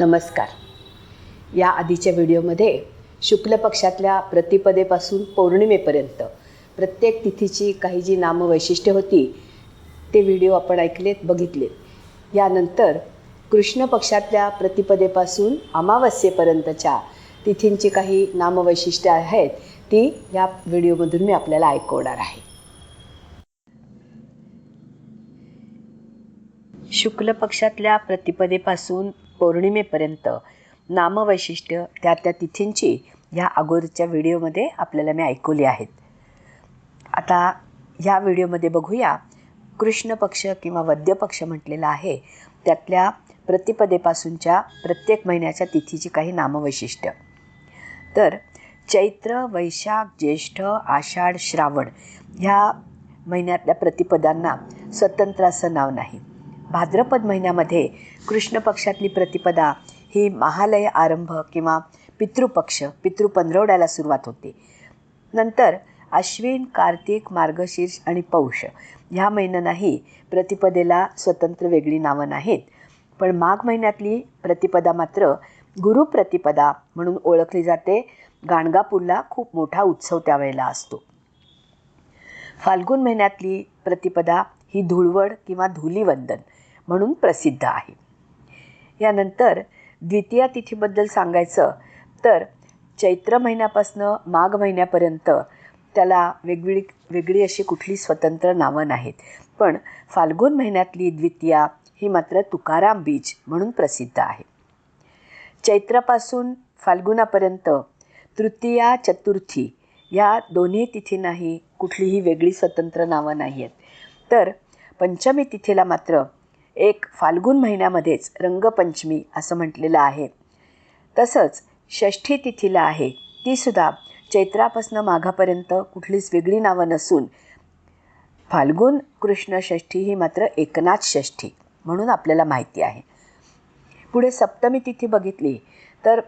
नमस्कार. या आधीच्या व्हिडिओमध्ये शुक्ल पक्षातल्या प्रतिपदेपासून पौर्णिमेपर्यंत प्रत्येक तिथीची काही जी नामवैशिष्ट्ये होती ते व्हिडिओ आपण बघितलेत. यानंतर कृष्ण पक्षातल्या प्रतिपदेपासून अमावस्येपर्यंतच्या तिथींची काही नामवैशिष्ट्ये आहेत ती या व्हिडिओमधून मी आपल्याला ऐकवणार आहे. शुक्ल पक्षातल्या प्रतिपदेपासून पौर्णिमेपर्यंत नामवैशिष्ट्य त्या तिथींची ह्या अगोदरच्या व्हिडिओमध्ये आपल्याला मी ऐकवली आहेत. आता ह्या व्हिडिओमध्ये बघूया कृष्ण पक्ष किंवा वद्य पक्ष म्हटलेला आहे त्यातल्या प्रतिपदेपासूनच्या प्रत्येक महिन्याच्या तिथीची काही नामवैशिष्ट्य. तर चैत्र, वैशाख, ज्येष्ठ, आषाढ, श्रावण ह्या महिन्यातल्या प्रतिपदांना स्वतंत्र असं नाव नाही. भाद्रपद महिन्यामध्ये कृष्ण पक्षातली प्रतिपदा ही महालय आरंभ किंवा पितृपक्ष, पितृपंधरवड्याला सुरुवात होते. नंतर अश्विन, कार्तिक, मार्गशीर्ष आणि पौष ह्या महिन्यांनाही प्रतिपदेला स्वतंत्र वेगळी नावं नाहीत. पण माघ महिन्यातली प्रतिपदा मात्र गुरुप्रतिपदा म्हणून ओळखली जाते. गाणगापूरला खूप मोठा उत्सव त्यावेळेला असतो. फाल्गुन महिन्यातली प्रतिपदा ही धुळवड किंवा धुलीवंदन म्हणून प्रसिद्ध आहे. यानंतर द्वितीया तिथीबद्दल सांगायचं तर चैत्र महिन्यापासनं माघ महिन्यापर्यंत त्याला वेगळी अशी कुठली स्वतंत्र नावं नाहीत. पण फाल्गुन महिन्यातली द्वितीया ही मात्र तुकाराम बीज म्हणून प्रसिद्ध आहे. चैत्रापासून फाल्गुनापर्यंत तृतीया, चतुर्थी या दोन्ही तिथींनाही कुठलीही वेगळी स्वतंत्र नावं नाही आहेत. तर पंचमी तिथीला मात्र एक फाल्गुन महिन्यामध्येच रंगपंचमी असं म्हटलेलं आहे. तसंच षष्ठी तिथीला आहे तीसुद्धा चैत्रापासून माघापर्यंत कुठलीच वेगळी नावं नसून फाल्गुन कृष्ण षष्ठी ही मात्र एकनाथ षष्ठी म्हणून आपल्याला माहिती आहे. पुढे सप्तमी तिथी बघितली तर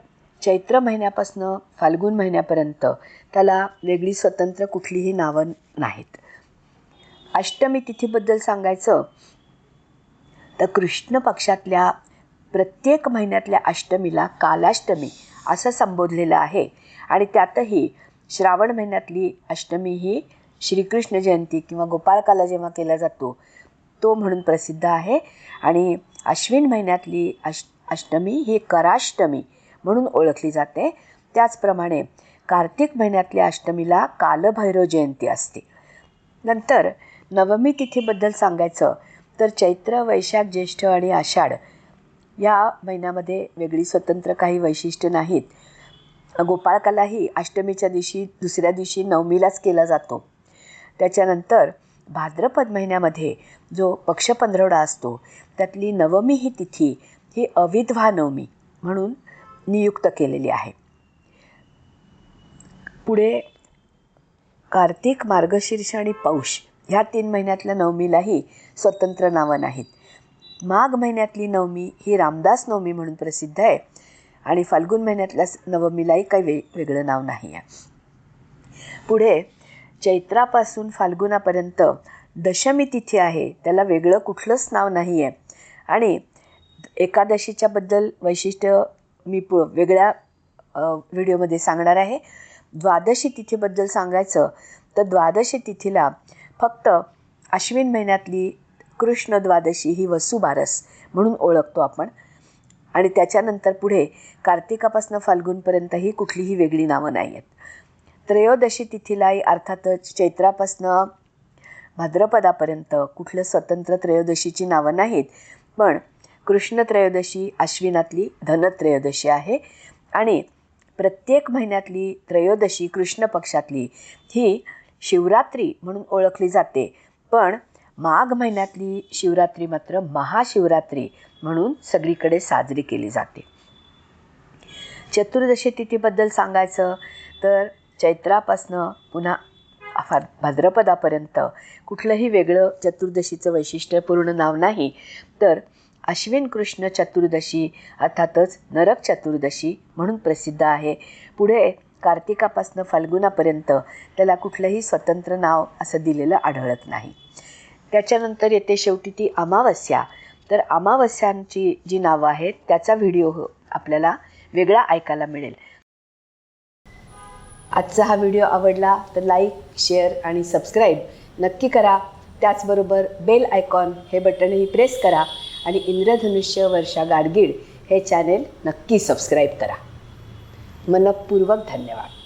चैत्र महिन्यापासून फाल्गुन महिन्यापर्यंत त्याला वेगळी स्वतंत्र कुठलीही नावं नाहीत. अष्टमी तिथीबद्दल सांगायचं तर कृष्ण पक्षातल्या प्रत्येक महिन्यातल्या अष्टमीला कालाष्टमी असं संबोधलेलं आहे. आणि त्यातही श्रावण महिन्यातली अष्टमी ही श्रीकृष्ण जयंती किंवा गोपाळकाला जेव्हा केला जातो तो म्हणून प्रसिद्ध आहे. आणि अश्विन महिन्यातली अष्टमी ही कराष्टमी म्हणून ओळखली जाते. त्याचप्रमाणे कार्तिक महिन्यातल्या अष्टमीला कालभैरव जयंती असते. नंतर नवमी तिथीबद्दल सांगायचं तर चैत्र, वैशाख, ज्येष्ठ आणि आषाढ या महिन्यामध्ये वेगळी स्वतंत्र काही वैशिष्ट्य नाहीत. गोपाळकालाही अष्टमीच्या दिवशी दुसऱ्या दिवशी नवमीलाच केला जातो. त्याच्यानंतर भाद्रपद महिन्यामध्ये जो पक्ष पंधरवडा असतो त्यातली नवमी ही तिथी ही अविधवा नवमी म्हणून नियुक्त केलेली आहे. पुढे कार्तिक, मार्गशीर्ष आणि पौष ह्या 3 महिन्यातल्या नवमीलाही स्वतंत्र नावं नाहीत. माघ महिन्यातली नवमी ही रामदास नवमी म्हणून प्रसिद्ध आहे. आणि फाल्गुन महिन्यातल्या नवमीलाही काही वेगळं नाव नाही आहे. पुढे चैत्रापासून फाल्गुनापर्यंत दशमी तिथी आहे त्याला वेगळं कुठलंच नाव नाही आहे. आणि एकादशीच्या बद्दल वैशिष्ट्य मी वेगळ्या व्हिडिओमध्ये सांगणार आहे. द्वादशी तिथीबद्दल सांगायचं तर द्वादशी तिथीला फक्त अश्विन महिन्यातली कृष्ण द्वादशी ही वसुबारस म्हणून ओळखतो आपण. आणि त्याच्यानंतर पुढे कार्तिकापासून फाल्गुनपर्यंतही कुठलीही वेगळी नावं नाही आहेत. त्रयोदशी तिथीलाही अर्थातच चैत्रापासून भाद्रपदापर्यंत कुठलं स्वतंत्र त्रयोदशीची नावं नाहीत. पण कृष्ण त्रयोदशी अश्विनातली धनत्रयोदशी आहे. आणि प्रत्येक महिन्यातली त्रयोदशी कृष्ण पक्षातली ही शिवरात्री म्हणून ओळखली जाते. पण माघ महिन्यातली शिवरात्री मात्र महाशिवरात्री म्हणून सगळीकडे साजरी केली जाते. चतुर्दशी तिथीबद्दल सांगायचं तर चैत्रापासनं पुन्हा भाद्रपदापर्यंत कुठलंही वेगळं चतुर्दशीचं वैशिष्ट्यपूर्ण नाव नाही. तर अश्विन कृष्ण चतुर्दशी अर्थातच नरक चतुर्दशी म्हणून प्रसिद्ध आहे. पुढे कार्तिकापासनं फाल्गुनापर्यंत त्याला कुठलंही स्वतंत्र नाव असं दिलेलं आढळत नाही. शेवटी ती अमावस्या. तर अमावस्यांची जी नावं आहेत त्याचा व्हिडिओ आपल्याला वेगळा ऐकायला मिळेल. आजचा हा व्हिडिओ आवडला तर लाईक, शेअर आणि सबस्क्राईब नक्की करा. त्याचबरोबर बेल आयकॉन हे बटनही प्रेस करा आणि इंद्रधनुष्य वर्षा गाडगीळ हे चॅनेल नक्की सबस्क्राईब करा. मनःपूर्वक धन्यवाद.